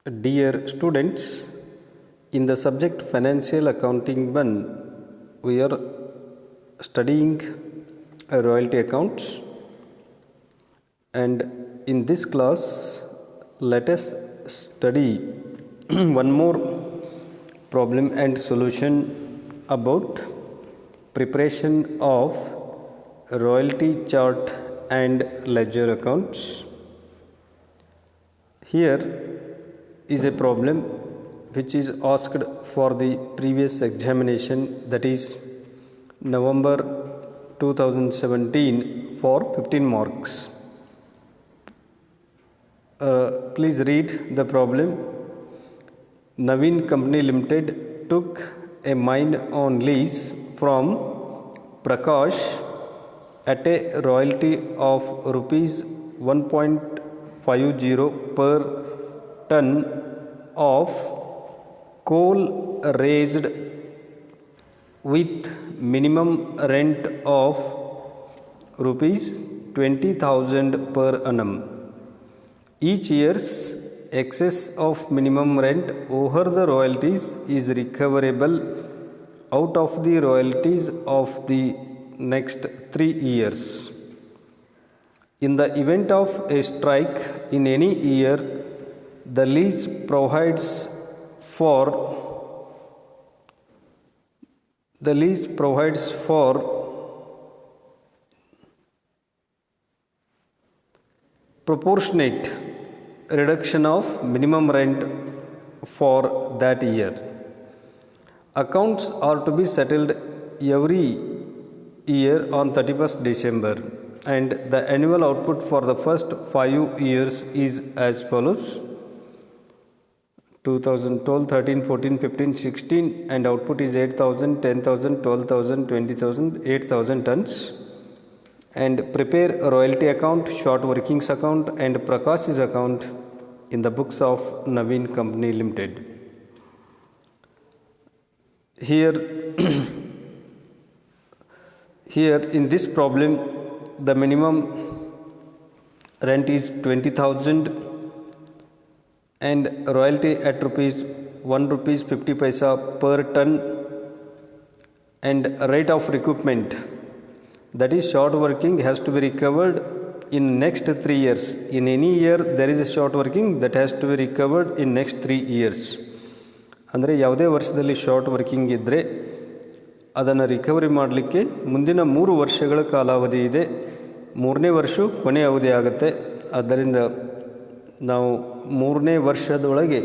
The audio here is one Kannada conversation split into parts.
Dear students, in the subject Financial Accounting 1, we are studying royalty accounts, and in this class, let us study one more problem and solution about preparation of royalty chart and ledger accounts. Here is a problem which is asked for the previous examination, that is November 2017, for 15 marks. Please read the problem. Navin Company Limited took a mine on lease from Prakash at a royalty of rupees 1.50 per ton of coal raised with minimum rent of rupees 20,000 per annum. Each year's excess of minimum rent over the royalties is recoverable out of the royalties of the next 3 years. In the event of a strike in any year, the lease provides for proportionate reduction of minimum rent for that year. Accounts are to be settled every year on 31st December, and the annual output for the first 5 years is as follows: 2012, 13, 14, 15, 16, and output is 8,000, 10,000, 12,000, 20,000, 8,000 tons. And prepare a royalty account, short workings account, and Prakash's account in the books of Navin Company Limited. Here in this problem, the minimum rent is 20,000 and royalty at ₹1.50 per ton, and rate of recoupment, that is short working, has to be recovered in next 3 years. In any year there is a short working that has to be recovered in next 3 years. ಅಂದರೆ ಯಾವುದೇ ವರ್ಷದಲ್ಲಿ ಶಾರ್ಟ್ ವರ್ಕಿಂಗ್ ಇದ್ದರೆ ಅದನ್ನು ರಿಕವರಿ ಮಾಡಲಿಕ್ಕೆ ಮುಂದಿನ 3 ವರ್ಷಗಳ ಕಾಲಾವಧಿ ಇದೆ. 3ನೇ ವರ್ಷ ಕೊನೆ ಅವಧಿ ಆಗುತ್ತೆ. ಆದ್ದರಿಂದ ನಾವು 3ನೇ ವರ್ಷದೊಳಗೆ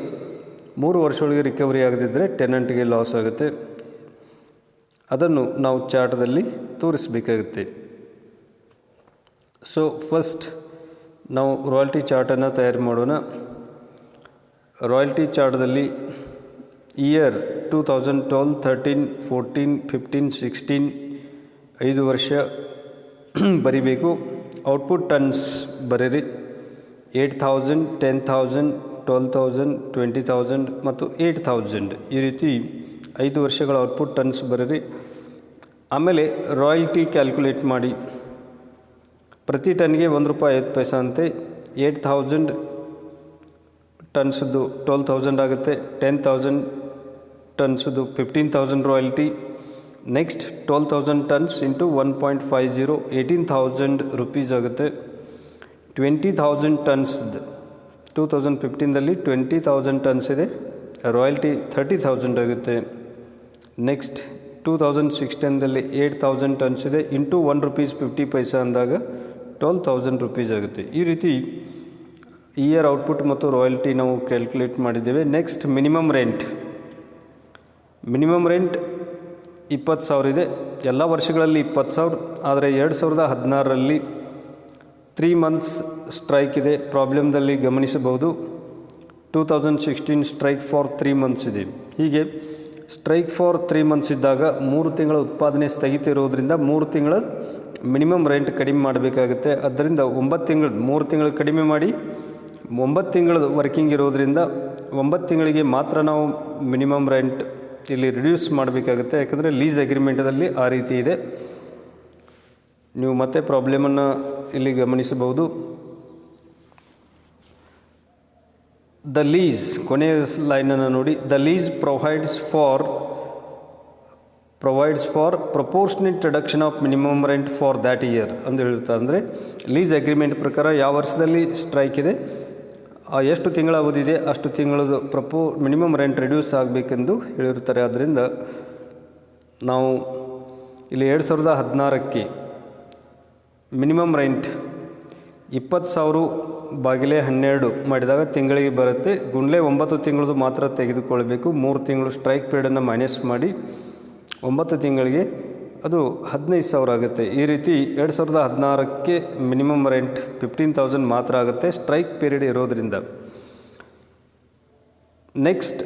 3 ವರ್ಷದೊಳಗೆ ರಿಕವರಿ ಆಗದಿದ್ದರೆ ಟೆನೆಂಟ್ಗೆ ಲಾಸ್ ಆಗುತ್ತೆ. ಅದನ್ನು ನಾವು ಚಾರ್ಟ್ದಲ್ಲಿ ತೋರಿಸಬೇಕಾಗುತ್ತೆ. ಸೊ ಫಸ್ಟ್ ನಾವು ರಾಯಲ್ಟಿ ಚಾರ್ಟನ್ನು ತಯಾರು ಮಾಡೋಣ. ರಾಯಲ್ಟಿ ಚಾರ್ಟ್ದಲ್ಲಿ ಇಯರ್ 2012, 13, 14, 15, 16 5 ವರ್ಷ ಬರಿಬೇಕು. ಔಟ್ಪುಟ್ ಟನ್ಸ್ ಬರೀರಿ. 8,000, 10,000, 12,000, 20,000 ಮತ್ತು 8,000 ಈ ರೀತಿ 5 ವರ್ಷಗಳ ಔಟ್ಪುಟ್ ಟನ್ಸ್ ಬರೀರಿ. ಆಮೇಲೆ ರಾಯಲ್ಟಿ ಕ್ಯಾಲ್ಕುಲೇಟ್ ಮಾಡಿ. ಪ್ರತಿ ಟನ್ಗೆ ₹1.50 ಅಂತೆ. 8,000 ಟನ್ಸ್ದು 12,000 ಆಗುತ್ತೆ. 10,000 ಟನ್ಸ್ದು 15,000 royalty. Next 12,000 tons into 1.50 18,000 rupees ಆಗುತ್ತೆ. 20,000 ಟನ್ಸ್ 2015ದಲ್ಲಿ 20,000 ಟನ್ಸ್ ಇದೆ, ರಾಯಲ್ಟಿ 30,000 ಆಗುತ್ತೆ. ನೆಕ್ಸ್ಟ್ 2016ದಲ್ಲಿ 8,000 ಟನ್ಸ್ ಇದೆ, ಇಂಟು ₹1.50 ಅಂದಾಗ 12,000 ರೂಪೀಸ್ ಆಗುತ್ತೆ. ಈ ರೀತಿ ಇಯರ್ ಔಟ್ಪುಟ್ ಮತ್ತು ರಾಯಲ್ಟಿ ನಾವು ಕ್ಯಾಲ್ಕುಲೇಟ್ ಮಾಡಿದ್ದೇವೆ. ನೆಕ್ಸ್ಟ್ ಮಿನಿಮಮ್ ರೆಂಟ್ 20,000 ಇದೆ. ಎಲ್ಲ ವರ್ಷಗಳಲ್ಲಿ 20,000, ಆದರೆ 2016ರಲ್ಲಿ 3 months ಸ್ಟ್ರೈಕ್ ಇದೆ. ಪ್ರಾಬ್ಲಮ್ದಲ್ಲಿ ಗಮನಿಸಬಹುದು. 2016 ಸ್ಟ್ರೈಕ್ ಫಾರ್ 3 months ಇದೆ. ಹೀಗೆ ಸ್ಟ್ರೈಕ್ ಫಾರ್ 3 months ಇದ್ದಾಗ 3 ತಿಂಗಳ ಉತ್ಪಾದನೆ ಸ್ಥಗಿತ ಇರೋದರಿಂದ 3 ತಿಂಗಳ ಮಿನಿಮಮ್ ರೆಂಟ್ ಕಡಿಮೆ ಮಾಡಬೇಕಾಗುತ್ತೆ. ಆದ್ದರಿಂದ 9 ತಿಂಗಳು 3 ತಿಂಗಳು ಕಡಿಮೆ ಮಾಡಿ 9 ತಿಂಗಳ ವರ್ಕಿಂಗ್ ಇರೋದರಿಂದ 9 ತಿಂಗಳಿಗೆ ಮಾತ್ರ ನಾವು ಮಿನಿಮಮ್ ರೆಂಟ್ ಇಲ್ಲಿ ರಿಡ್ಯೂಸ್ ಮಾಡಬೇಕಾಗುತ್ತೆ. ಯಾಕಂದರೆ ಲೀಸ್ ಅಗ್ರಿಮೆಂಟದಲ್ಲಿ ಆ ರೀತಿ ಇದೆ. ನೀವು ಮತ್ತೆ ಪ್ರಾಬ್ಲಮನ್ನು ಇಲ್ಲಿ ಗಮನಿಸಬಹುದು. ದ ಲೀಸ್, ಕೊನೆಯ ಲೈನನ್ನು ನೋಡಿ, the lease provides for proportionate reduction of minimum rent for that year ಅಂತ ಹೇಳ್ತಾರೆ. ಅಂದರೆ ಲೀಸ್ ಅಗ್ರಿಮೆಂಟ್ ಪ್ರಕಾರ ಯಾವ ವರ್ಷದಲ್ಲಿ ಸ್ಟ್ರೈಕ್ ಇದೆ, ಎಷ್ಟು ತಿಂಗಳ ಅವಧಿ ಇದೆ, ಅಷ್ಟು ತಿಂಗಳದು ಮಿನಿಮಮ್ ರೆಂಟ್ ರಿಡ್ಯೂಸ್ ಆಗಬೇಕೆಂದು ಹೇಳಿರ್ತಾರೆ. ಆದ್ದರಿಂದ ನಾವು ಇಲ್ಲಿ 2016ಕ್ಕೆ ಮಿನಿಮಮ್ ರೆಂಟ್ 20,000 ಬಾಗಿಲೆ 12 ಮಾಡಿದಾಗ ತಿಂಗಳಿಗೆ ಬರುತ್ತೆ. ಗುಂಡ್ಲೆ 9 ತಿಂಗಳದು ಮಾತ್ರ ತೆಗೆದುಕೊಳ್ಬೇಕು. 3 ತಿಂಗಳು ಸ್ಟ್ರೈಕ್ ಪೀರಿಯಡನ್ನು ಮೈನಸ್ ಮಾಡಿ 9 ತಿಂಗಳಿಗೆ ಅದು 15,000 ಆಗುತ್ತೆ. ಈ ರೀತಿ 2016ಕ್ಕೆ ಮಿನಿಮಮ್ ರೆಂಟ್ 15,000 ಮಾತ್ರ ಆಗುತ್ತೆ ಸ್ಟ್ರೈಕ್ ಪೀರಿಯಡ್ ಇರೋದರಿಂದ. ನೆಕ್ಸ್ಟ್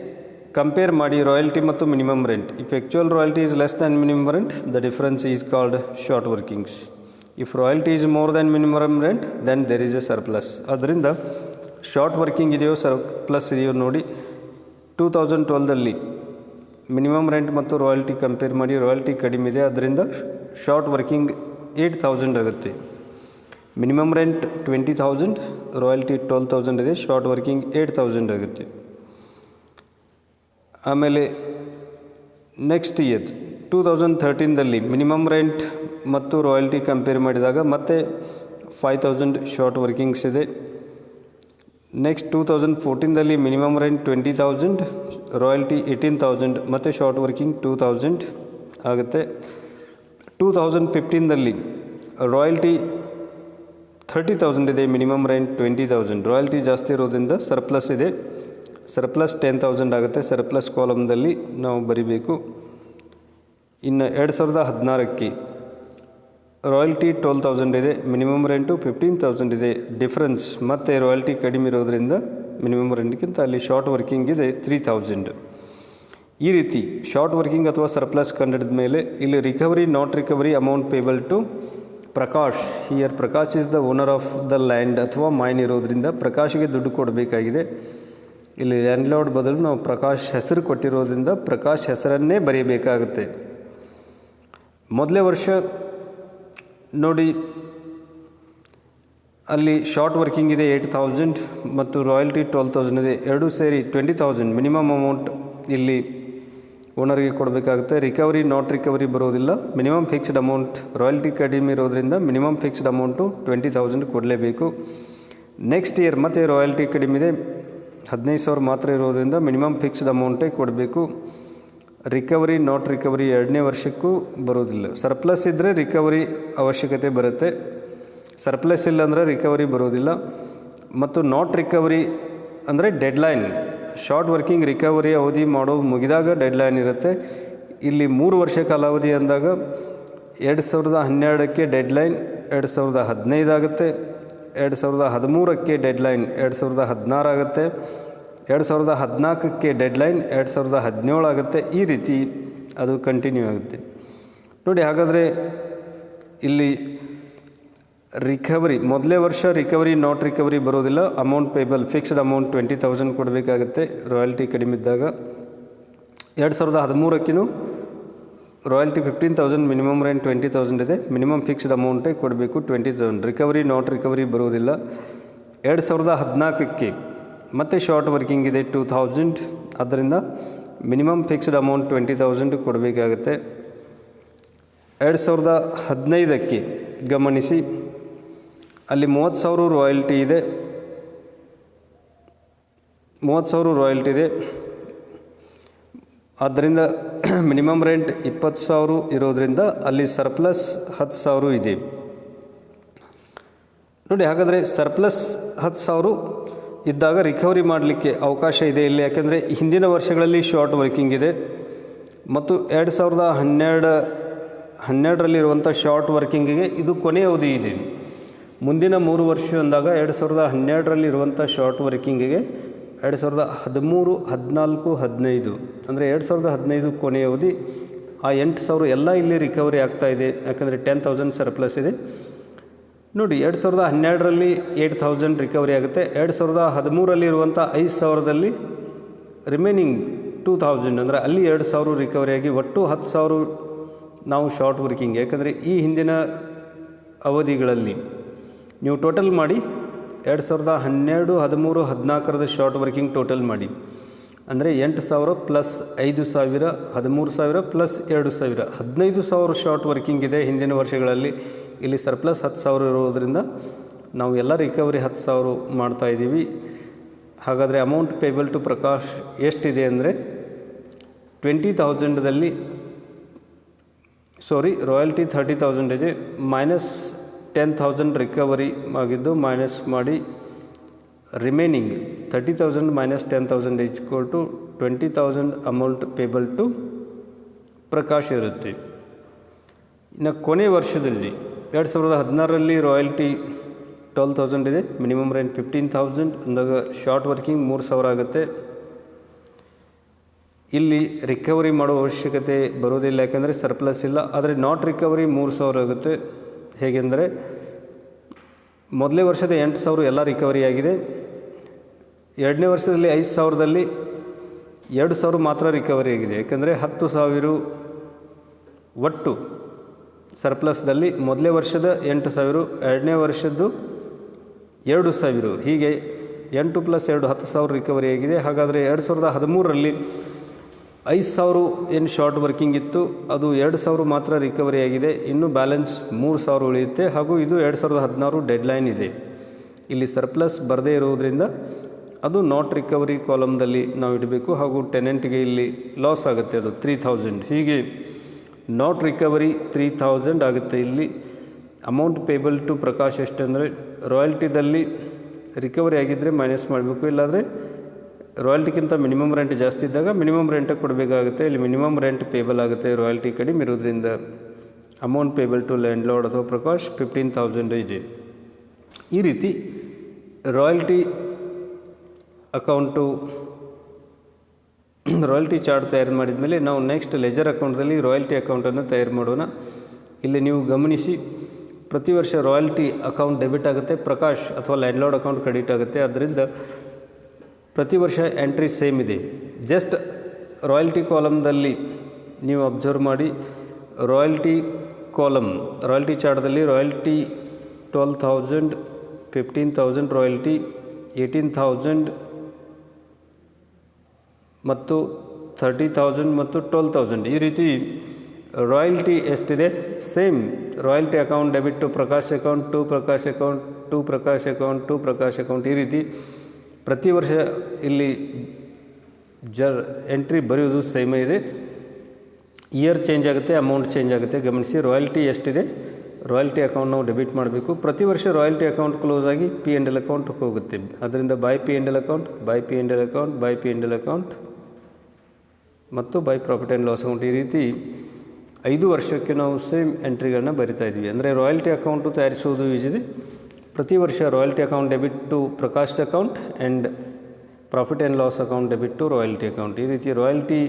ಕಂಪೇರ್ ಮಾಡಿ ರಾಯಲ್ಟಿ ಮತ್ತು minimum rent. If actual royalty is less than minimum rent, the difference is called short workings. If royalty is more than minimum rent, then there is a surplus. ಅದರಿಂದ ಶಾರ್ಟ್ ವರ್ಕಿಂಗ್ ಇದೆಯೋ ಸರ್ಪ್ಲಸ್ ಇದೆಯೋ ನೋಡಿ. 2012ದಲ್ಲಿ ಮಿನಿಮಮ್ ರೆಂಟ್ ಮತ್ತು ರಾಯಲ್ಟಿ ಕಂಪೇರ್ ಮಾಡಿ, ರಾಯಲ್ಟಿ ಕಡಿಮೆ ಇದೆ, ಅದರಿಂದ ಶಾರ್ಟ್ ವರ್ಕಿಂಗ್ 8,000 ಆಗುತ್ತೆ. ಮಿನಿಮಮ್ ರೆಂಟ್ 20,000, ರಾಯಲ್ಟಿ 12,000 ಇದೆ, ಶಾರ್ಟ್ ವರ್ಕಿಂಗ್ 8,000 ಆಗುತ್ತೆ. ಆಮೇಲೆ ನೆಕ್ಸ್ಟ್ ಇಯರ್ 2013ದಲ್ಲಿ ಮಿನಿಮಮ್ ರೆಂಟ್ ಮತ್ತು ರಾಯಲ್ಟಿ ಕಂಪೇರ್ ಮಾಡಿದಾಗ ಮತ್ತೆ 5,000 ಶಾರ್ಟ್ ವರ್ಕಿಂಗ್ಸ್ ಇದೆ. ನೆಕ್ಸ್ಟ್ 2014ದಲ್ಲಿ ಮಿನಿಮಮ್ ರೆಂಟ್ 20,000, ರಾಯಲ್ಟಿ 18,000 ಮತ್ತು ಶಾರ್ಟ್ ವರ್ಕಿಂಗ್ 2,000 ಆಗುತ್ತೆ. 2015ದಲ್ಲಿ ರಾಯಲ್ಟಿ 30,000 ಇದೆ, ಮಿನಿಮಮ್ ರೆಂಟ್ 20,000, ರಾಯಲ್ಟಿ ಜಾಸ್ತಿ ಇರೋದ್ರಿಂದ ಸರ್ಪ್ಲಸ್ ಇದೆ. ಸರ್ಪ್ಲಸ್ 10,000 ಆಗುತ್ತೆ. ಸರ್ಪ್ಲಸ್ ಕಾಲಮ್ದಲ್ಲಿ ನಾವು ಬರಿಬೇಕು. ಇನ್ನು 2016ಕ್ಕೆ ರಾಯಲ್ಟಿ 12,000 ಇದೆ, ಮಿನಿಮಮ್ ರೆಂಟು 15,000 ಇದೆ. ಡಿಫ್ರೆನ್ಸ್ ಮತ್ತು ರಾಯಲ್ಟಿ ಕಡಿಮೆ ಇರೋದರಿಂದ ಮಿನಿಮಮ್ ರೆಂಟ್ಗಿಂತ ಅಲ್ಲಿ ಶಾರ್ಟ್ ವರ್ಕಿಂಗ್ ಇದೆ 3,000. ಈ ರೀತಿ ಶಾರ್ಟ್ ವರ್ಕಿಂಗ್ ಅಥವಾ ಸರ್ಪ್ಲಸ್ ಕಂಡಿಡಿದ ಮೇಲೆ ಇಲ್ಲಿ recovery not recovery amount payable to Prakash. Here Prakash is the owner of the land ಅಥವಾ ಮೈನ್ ಇರೋದರಿಂದ ಪ್ರಕಾಶ್ಗೆ ದುಡ್ಡು ಕೊಡಬೇಕಾಗಿದೆ. ಇಲ್ಲಿ ಲ್ಯಾಂಡ್ಲಾರ್ಡ್ ಬದಲು ನಾವು ಪ್ರಕಾಶ್ ಹೆಸರು ಕೊಟ್ಟಿರೋದ್ರಿಂದ ಪ್ರಕಾಶ್ ಹೆಸರನ್ನೇ ಬರೆಯಬೇಕಾಗುತ್ತೆ. ಮೊದಲೇ ವರ್ಷ ನೋಡಿ, ಅಲ್ಲಿ ಶಾರ್ಟ್ ವರ್ಕಿಂಗ್ ಇದೆ 8,000 ಮತ್ತು ರಾಯಲ್ಟಿ 12,000 ಇದೆ. ಎರಡೂ ಸೇರಿ 20,000 ಮಿನಿಮಮ್ ಅಮೌಂಟ್ ಇಲ್ಲಿ ಓನರ್ಗೆ ಕೊಡಬೇಕಾಗುತ್ತೆ. ರಿಕವರಿ ನಾಟ್ ರಿಕವರಿ ಬರೋದಿಲ್ಲ. ಮಿನಿಮಮ್ ಫಿಕ್ಸ್ಡ್ ಅಮೌಂಟ್, ರಾಯಲ್ಟಿ ಕಡಿಮೆ ಇರೋದರಿಂದ ಮಿನಿಮಮ್ ಫಿಕ್ಸ್ಡ್ ಅಮೌಂಟು 20,000 ಕೊಡಲೇಬೇಕು. ನೆಕ್ಸ್ಟ್ ಇಯರ್ ಮತ್ತೆ ರಾಯಲ್ಟಿ ಕಡಿಮೆ ಇದೆ, 15,000 ಮಾತ್ರ ಇರೋದರಿಂದ ಮಿನಿಮಮ್ ಫಿಕ್ಸ್ಡ್ ಅಮೌಂಟೇ ಕೊಡಬೇಕು. ರಿಕವರಿ ನಾಟ್ ರಿಕವರಿ ಎರಡನೇ ವರ್ಷಕ್ಕೂ ಬರೋದಿಲ್ಲ. ಸರ್ಪ್ಲಸ್ ಇದ್ದರೆ ರಿಕವರಿ ಅವಶ್ಯಕತೆ ಬರುತ್ತೆ, ಸರ್ಪ್ಲಸ್ ಇಲ್ಲ ಅಂದರೆ ರಿಕವರಿ ಬರೋದಿಲ್ಲ. ಮತ್ತು ನಾಟ್ ರಿಕವರಿ ಅಂದರೆ ಡೆಡ್ಲೈನ್. ಶಾರ್ಟ್ ವರ್ಕಿಂಗ್ ರಿಕವರಿ ಅವಧಿ ಮಾಡೋದು ಮುಗಿದಾಗ ಡೆಡ್ಲೈನ್ ಇರುತ್ತೆ. ಇಲ್ಲಿ 3 ವರ್ಷ ಕಾಲಾವಧಿ ಅಂದಾಗ 2012ಕ್ಕೆ ಡೆಡ್ಲೈನ್ 2015 ಆಗುತ್ತೆ, 2013ಕ್ಕೆ ಡೆಡ್ಲೈನ್ 2016 ಆಗುತ್ತೆ, 2014ಕ್ಕೆ ಡೆಡ್ಲೈನ್ 2017 ಆಗುತ್ತೆ. ಈ ರೀತಿ ಅದು ಕಂಟಿನ್ಯೂ ಆಗುತ್ತೆ ನೋಡಿ. ಹಾಗಾದರೆ ಇಲ್ಲಿ ರಿಕವರಿ ಮೊದಲೇ ವರ್ಷ ರಿಕವರಿ ನಾಟ್ ರಿಕವರಿ ಬರೋದಿಲ್ಲ. ಅಮೌಂಟ್ ಪೇಬಲ್ ಫಿಕ್ಸ್ಡ್ ಅಮೌಂಟ್ 20,000 ಕೊಡಬೇಕಾಗುತ್ತೆ ರಾಯಲ್ಟಿ ಕಡಿಮೆ ಇದ್ದಾಗ. 2013ಕ್ಕೂ ರಾಯಲ್ಟಿ 15,000, ಮಿನಿಮಮ್ ರೆಂಟ್ 20,000 ಇದೆ, ಮಿನಿಮಮ್ ಫಿಕ್ಸ್ಡ್ ಅಮೌಂಟೇ ಕೊಡಬೇಕು 20,000. ರಿಕವರಿ ನಾಟ್ ರಿಕವರಿ ಬರೋದಿಲ್ಲ. 2014ಕ್ಕೆ ಮತ್ತು ಶಾರ್ಟ್ ವರ್ಕಿಂಗ್ ಇದೆ 2,000, ಆದ್ದರಿಂದ ಮಿನಿಮಮ್ ಫಿಕ್ಸ್ಡ್ ಅಮೌಂಟ್ 20,000 ಕೊಡಬೇಕಾಗುತ್ತೆ. 2015ಕ್ಕೆ ಗಮನಿಸಿ, ಅಲ್ಲಿ 30,000 ರಾಯಲ್ಟಿ ಇದೆ, 30,000 ರಾಯಲ್ಟಿ ಇದೆ. ಆದ್ದರಿಂದ ಮಿನಿಮಮ್ ರೆಂಟ್ 20,000 ಇರೋದರಿಂದ ಅಲ್ಲಿ ಸರ್ಪ್ಲಸ್ 10,000 ಇದೆ ನೋಡಿ. ಹಾಗಾದರೆ ಸರ್ಪ್ಲಸ್ 10,000 ಇದ್ದಾಗ ರಿಕವರಿ ಮಾಡಲಿಕ್ಕೆ ಅವಕಾಶ ಇದೆ ಇಲ್ಲಿ. ಯಾಕೆಂದರೆ ಹಿಂದಿನ ವರ್ಷಗಳಲ್ಲಿ ಶಾರ್ಟ್ ವರ್ಕಿಂಗ್ ಇದೆ ಮತ್ತು 2012ರಲ್ಲಿರುವಂಥ ಶಾರ್ಟ್ ವರ್ಕಿಂಗಿಗೆ ಇದು ಕೊನೆಯ ಅವಧಿ ಇದೆ. ಮುಂದಿನ 3 ವರ್ಷ ಅಂದಾಗ 2012ರಲ್ಲಿರುವಂಥ ಶಾರ್ಟ್ ವರ್ಕಿಂಗಿಗೆ 2013, 14, 15 ಅಂದರೆ 2015 ಕೊನೆಯ ಅವಧಿ. ಆ 8,000 ಎಲ್ಲ ಇಲ್ಲಿ ರಿಕವರಿ ಆಗ್ತಾಯಿದೆ, ಯಾಕಂದರೆ 10,000 ಸರ್ಪ್ಲಸ್ ಇದೆ ನೋಡಿ. 2012ರಲ್ಲಿ 8,000 ರಿಕವರಿ ಆಗುತ್ತೆ. 2013ರಲ್ಲಿರುವಂಥ 5,000ದಲ್ಲಿ ರಿಮೈನಿಂಗ್ 2,000 ಅಂದರೆ ಅಲ್ಲಿ 2,000 ರಿಕವರಿ ಆಗಿ ಒಟ್ಟು 10,000 ನಾವು ಶಾರ್ಟ್ ವರ್ಕಿಂಗ್. ಯಾಕಂದರೆ ಈ ಹಿಂದಿನ ಅವಧಿಗಳಲ್ಲಿ ನೀವು ಟೋಟಲ್ ಮಾಡಿ 2012, 13, 14 ಶಾರ್ಟ್ ವರ್ಕಿಂಗ್ ಟೋಟಲ್ ಮಾಡಿ. ಅಂದರೆ 8,000 ಪ್ಲಸ್ 5,000, 13,000 ಪ್ಲಸ್ 2,000, 15,000 ಶಾರ್ಟ್ ವರ್ಕಿಂಗ್ ಇದೆ ಹಿಂದಿನ ವರ್ಷಗಳಲ್ಲಿ. ಇಲ್ಲಿ ಸರ್ಪ್ಲಸ್ 10,000 ಇರೋದರಿಂದ ನಾವು ಎಲ್ಲ ರಿಕವರಿ 10,000 ಮಾಡ್ತಾಯಿದ್ದೀವಿ. ಹಾಗಾದರೆ ಅಮೌಂಟ್ ಪೇಬಲ್ ಟು ಪ್ರಕಾಶ್ ಎಷ್ಟಿದೆ ಅಂದರೆ 20,000ದಲ್ಲಿ ರಾಯಲ್ಟಿ 30,000 ಇದೆ, ಮೈನಸ್ 10,000 ರಿಕವರಿ ಆಗಿದ್ದು ಮೈನಸ್ ಮಾಡಿ remaining 30,000 minus 10,000 equal to 20,000 amount payable to Prakash ಇರುತ್ತೆ. ಇನ್ನು ಕೊನೆ ವರ್ಷದಲ್ಲಿ 2016ರಲ್ಲಿ ರಾಯಲ್ಟಿ 12,000 ಇದೆ, ಮಿನಿಮಮ್ ರೆಂಟ್ 15,000 ಅಂದಾಗ ಶಾರ್ಟ್ ವರ್ಕಿಂಗ್ 3,000 ಆಗುತ್ತೆ. ಇಲ್ಲಿ ರಿಕವರಿ ಮಾಡೋ ಅವಶ್ಯಕತೆ ಬರೋದಿಲ್ಲ, ಯಾಕೆಂದರೆ ಸರ್ಪ್ಲಸ್ ಇಲ್ಲ. ಆದರೆ ನಾಟ್ ರಿಕವರಿ 3,000 ಆಗುತ್ತೆ. ಹೇಗೆಂದರೆ ಮೊದಲೇ ವರ್ಷದ 8,000 ಎಲ್ಲ ರಿಕವರಿ ಆಗಿದೆ. ಎರಡನೇ ವರ್ಷದಲ್ಲಿ 5,000ದಲ್ಲಿ 2,000 ಮಾತ್ರ ರಿಕವರಿ ಆಗಿದೆ, ಯಾಕೆಂದರೆ 10,000 ಒಟ್ಟು ಸರ್ಪ್ಲಸ್ದಲ್ಲಿ ಮೊದಲೇ ವರ್ಷದ 8,000, ಎರಡನೇ ವರ್ಷದ್ದು 2,000, ಹೀಗೆ 8 ಪ್ಲಸ್ 2 10,000 ರಿಕವರಿ ಆಗಿದೆ. ಹಾಗಾದರೆ 2013ರಲ್ಲಿ 5,000 ಏನು ಶಾರ್ಟ್ ವರ್ಕಿಂಗ್ ಇತ್ತು, ಅದು 2,000 ಮಾತ್ರ ರಿಕವರಿ ಆಗಿದೆ. ಇನ್ನು ಬ್ಯಾಲೆನ್ಸ್ 3,000 ಉಳಿಯುತ್ತೆ. ಹಾಗೂ ಇದು 2016 ಡೆಡ್ಲೈನ್ ಇದೆ. ಇಲ್ಲಿ ಸರ್ಪ್ಲಸ್ ಬರದೇ ಇರುವುದರಿಂದ ಅದು ನಾಟ್ ರಿಕವರಿ ಕಾಲಮ್ದಲ್ಲಿ ನಾವು ಇಡಬೇಕು. ಹಾಗೂ ಟೆನೆಂಟ್ಗೆ ಇಲ್ಲಿ ಲಾಸ್ ಆಗುತ್ತೆ, ಅದು 3,000. ಹೀಗೆ ನಾಟ್ ರಿಕವರಿ 3,000 ಆಗುತ್ತೆ. ಇಲ್ಲಿ ಅಮೌಂಟ್ ಪೇಬಲ್ ಟು ಪ್ರಕಾಶ್ ಎಷ್ಟಂದರೆ ರಾಯಲ್ಟಿದಲ್ಲಿ ರಿಕವರಿ ಆಗಿದ್ದರೆ ಮೈನಸ್ ಮಾಡಬೇಕು, ಇಲ್ಲಾಂದರೆ ರಾಯಲ್ಟಿಗಿಂತ ಮಿನಿಮಮ್ ರೆಂಟ್ ಜಾಸ್ತಿ ಇದ್ದಾಗ ಮಿನಿಮಮ್ ರೆಂಟ್ ಕೊಡಬೇಕಾಗುತ್ತೆ. ಇಲ್ಲಿ ಮಿನಿಮಮ್ ರೆಂಟ್ ಪೇಬಲ್ ಆಗುತ್ತೆ, ರಾಯಲ್ಟಿ ಕಡಿಮೆ ಇರೋದ್ರಿಂದ amount payable to landlord ಅಥವಾ ಪ್ರಕಾಶ್ 15,000 ಇದೆ. ಈ ರೀತಿ ರಾಯಲ್ಟಿ ಅಕೌಂಟು ರಾಯಲ್ಟಿ ಚಾರ್ಟ್ ತಯಾರು ಮಾಡಿದ ಮೇಲೆ ನಾವು ನೆಕ್ಸ್ಟ್ ಲೆಜರ್ ಅಕೌಂಟಲ್ಲಿ ರಾಯಲ್ಟಿ ಅಕೌಂಟನ್ನು ತಯಾರು ಮಾಡೋಣ. ಇಲ್ಲಿ ನೀವು ಗಮನಿಸಿ, ಪ್ರತಿ ವರ್ಷ ರಾಯಲ್ಟಿ ಅಕೌಂಟ್ ಡೆಬಿಟ್ ಆಗುತ್ತೆ, ಪ್ರಕಾಶ್ ಅಥವಾ ಲ್ಯಾಂಡ್ ಲಾರ್ಡ್ ಅಕೌಂಟ್ ಕ್ರೆಡಿಟ್ ಆಗುತ್ತೆ. ಆದ್ದರಿಂದ ಪ್ರತಿ ವರ್ಷ ಎಂಟ್ರಿ ಸೇಮ್ ಇದೆ. ಜಸ್ಟ್ ರಾಯಲ್ಟಿ ಕಾಲಮ್ದಲ್ಲಿ ನೀವು ಅಬ್ಸರ್ವ್ ಮಾಡಿ, ರಾಯಲ್ಟಿ ಕಾಲಮ್ ರಾಯಲ್ಟಿ ಚಾರ್ಟ್ದಲ್ಲಿ ರಾಯಲ್ಟಿ 12,000, 15,000 ರಾಯಲ್ಟಿ, 18,000 ಮತ್ತು 30,000 ಮತ್ತು 12,000 ಈ ರೀತಿ ರಾಯಲ್ಟಿ ಎಷ್ಟಿದೆ same. Royalty account debit to Prakash account, to Prakash account, to Prakash account, to Prakash account, ಈ ರೀತಿ ಪ್ರತಿ ವರ್ಷ ಇಲ್ಲಿ ಎಂಟ್ರಿ ಬರೆಯೋದು ಸೇಮೇ ಇದೆ. ಇಯರ್ ಚೇಂಜ್ ಆಗುತ್ತೆ, ಅಮೌಂಟ್ ಚೇಂಜ್ ಆಗುತ್ತೆ. ಗಮನಿಸಿ, ರಾಯಲ್ಟಿ ಎಷ್ಟಿದೆ, ರಾಯಲ್ಟಿ ಅಕೌಂಟ್ ನಾವು ಡೆಬಿಟ್ ಮಾಡಬೇಕು. ಪ್ರತಿ ವರ್ಷ ರಾಯಲ್ಟಿ ಅಕೌಂಟ್ ಕ್ಲೋಸ್ ಆಗಿ P&L ಅಕೌಂಟ್ ಹೋಗುತ್ತೆ. ಅದರಿಂದ by P&L account, by P&L account, by P&L account ಮತ್ತು by profit and loss account, ಈ ರೀತಿ 5 ವರ್ಷಕ್ಕೆ ನಾವು ಸೇಮ್ ಎಂಟ್ರಿಗಳನ್ನ ಬರಿತಾ ಇದ್ವಿ. ಅಂದರೆ ರಾಯಲ್ಟಿ ಅಕೌಂಟು ತಯಾರಿಸುವುದು ಈಸಿದೆ. ಪ್ರತಿ ವರ್ಷ royalty account debit to Prakash account and profit and loss account debit to royalty account, ಈ ರೀತಿ ರಾಯಲ್ಟಿ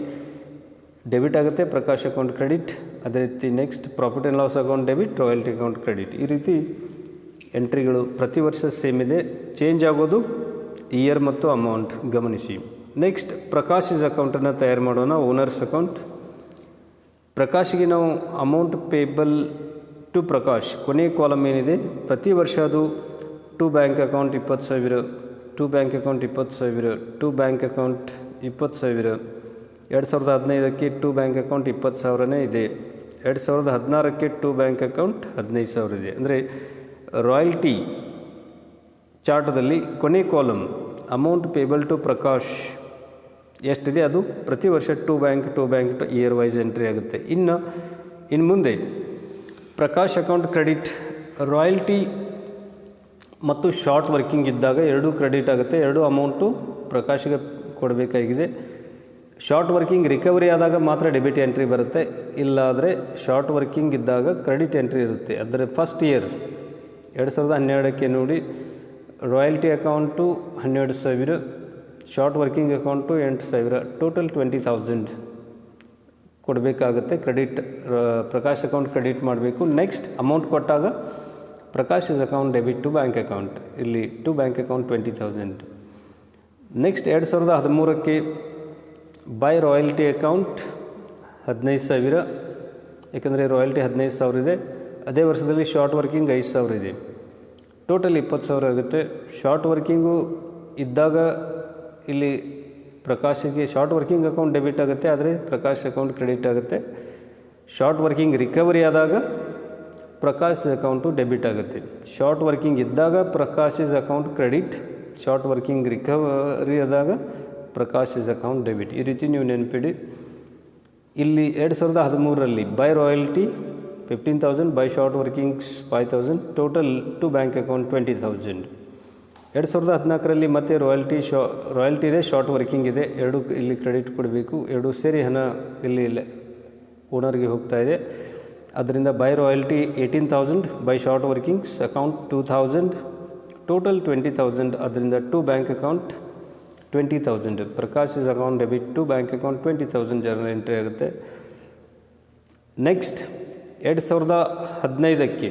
ಡೆಬಿಟ್ ಆಗುತ್ತೆ, ಪ್ರಕಾಶ್ ಅಕೌಂಟ್ ಕ್ರೆಡಿಟ್. ಅದೇ ರೀತಿ next profit and loss account debit, royalty account credit, ಈ ರೀತಿ ಎಂಟ್ರಿಗಳು ಪ್ರತಿ ವರ್ಷ ಸೇಮ್ ಇದೆ. ಚೇಂಜ್ ಆಗೋದು ಇಯರ್ ಮತ್ತು ಅಮೌಂಟ್ ಗಮನಿಸಿ. ನೆಕ್ಸ್ಟ್ ಪ್ರಕಾಶ್ ಅಕೌಂಟನ್ನು ತಯಾರು ಮಾಡೋಣ. Owners account. ಪ್ರಕಾಶ್ಗೆ ನಾವು ಅಮೌಂಟ್ ಪೇಬಲ್ ಟು ಪ್ರಕಾಶ್ ಕೊನೆಯ ಕಾಲಮ್ ಏನಿದೆ, ಪ್ರತಿ ವರ್ಷ ಅದು to bank account 20,000, to bank account 20,000, to bank account 20,000. 2015ಕ್ಕೆ ಟು ಬ್ಯಾಂಕ್ ಅಕೌಂಟ್ 20,000ನೇ ಇದೆ. 2016ಕ್ಕೆ ಟು ಬ್ಯಾಂಕ್ ಅಕೌಂಟ್ 15,000 ಇದೆ. ಅಂದರೆ ರಾಯಲ್ಟಿ ಚಾರ್ಟದಲ್ಲಿ ಕೊನೆ column amount payable to Prakash ಎಷ್ಟಿದೆ, ಅದು ಪ್ರತಿ ವರ್ಷ to bank year wise entry ಆಗುತ್ತೆ. ಇನ್ನು ಮುಂದೆ ಪ್ರಕಾಶ್ ಅಕೌಂಟ್ ಕ್ರೆಡಿಟ್, ರಾಯಲ್ಟಿ ಮತ್ತು ಶಾರ್ಟ್ ವರ್ಕಿಂಗ್ ಇದ್ದಾಗ ಎರಡೂ ಕ್ರೆಡಿಟ್ ಆಗುತ್ತೆ. ಎರಡೂ ಅಮೌಂಟು ಪ್ರಕಾಶ್ಗೆ ಕೊಡಬೇಕಾಗಿದೆ. ಶಾರ್ಟ್ ವರ್ಕಿಂಗ್ ರಿಕವರಿ ಆದಾಗ ಮಾತ್ರ ಡೆಬಿಟ್ ಎಂಟ್ರಿ ಬರುತ್ತೆ, ಇಲ್ಲಾದರೆ ಶಾರ್ಟ್ ವರ್ಕಿಂಗ್ ಇದ್ದಾಗ ಕ್ರೆಡಿಟ್ ಎಂಟ್ರಿ ಇರುತ್ತೆ. ಅದರ ಫಸ್ಟ್ ಇಯರ್ 2012ಕ್ಕೆ ನೋಡಿ, royalty account 12,000, short working account 8,000, total 20,000 ಕೊಡಬೇಕಾಗುತ್ತೆ. ಕ್ರೆಡಿಟ್ ಪ್ರಕಾಶ್ ಅಕೌಂಟ್ ಕ್ರೆಡಿಟ್ ಮಾಡಬೇಕು. ನೆಕ್ಸ್ಟ್ ಅಮೌಂಟ್ ಕೊಟ್ಟಾಗ Prakash account debit to bank account, ಇಲ್ಲಿ ಟು ಬ್ಯಾಂಕ್ ಅಕೌಂಟ್ 20,000. ನೆಕ್ಸ್ಟ್ 2013ಕ್ಕೆ ಬೈ ರಾಯಲ್ಟಿ ಅಕೌಂಟ್ 15,000, ಯಾಕಂದರೆ ರಾಯಲ್ಟಿ 15,000 ಇದೆ. ಅದೇ ವರ್ಷದಲ್ಲಿ ಶಾರ್ಟ್ ವರ್ಕಿಂಗ್ 5,000 ಇದೆ. ಟೋಟಲ್ 20,000 ಆಗುತ್ತೆ. ಶಾರ್ಟ್ ವರ್ಕಿಂಗು ಇದ್ದಾಗ ಇಲ್ಲಿ ಪ್ರಕಾಶಿಗೆ ಶಾರ್ಟ್ ವರ್ಕಿಂಗ್ ಅಕೌಂಟ್ ಡೆಬಿಟ್ ಆಗುತ್ತೆ, ಆದರೆ ಪ್ರಕಾಶ್ ಅಕೌಂಟ್ ಕ್ರೆಡಿಟ್ ಆಗುತ್ತೆ. ಶಾರ್ಟ್ ವರ್ಕಿಂಗ್ ರಿಕವರಿ ಆದಾಗ ಪ್ರಕಾಶ್ ಅಕೌಂಟು ಡೆಬಿಟ್ ಆಗುತ್ತೆ. ಶಾರ್ಟ್ ವರ್ಕಿಂಗ್ ಇದ್ದಾಗ Prakash account credit, short working recovery ಆದಾಗ ಪ್ರಕಾಶ್ ಅಕೌಂಟ್ ಡೆಬಿಟ್. ಈ ರೀತಿ ನೀವು ನೆನಪಿಡಿ. ಇಲ್ಲಿ 2013ರಲ್ಲಿ by royalty 15,000, by short workings 5,000, total to bank account 20,000. 2014ರಲ್ಲಿ ಮತ್ತೆ ರಾಯಲ್ಟಿ ಇದೆ, ಶಾರ್ಟ್ ವರ್ಕಿಂಗ್ ಇದೆ, ಎರಡು ಇಲ್ಲಿ ಕ್ರೆಡಿಟ್ ಕೊಡಬೇಕು. ಎರಡು ಸೇರಿ ಹಣ ಇಲ್ಲಿ ಓನರ್ಗೆ ಹೋಗ್ತಾ ಇದೆ. ಅದರಿಂದ by royalty 18,000, by short workings account 2,000, total 20,000. ಅದರಿಂದ to bank account 20,000. Prakash account debit to bank account 20,000 journal entry ಆಗುತ್ತೆ. ನೆಕ್ಸ್ಟ್ 2015ಕ್ಕೆ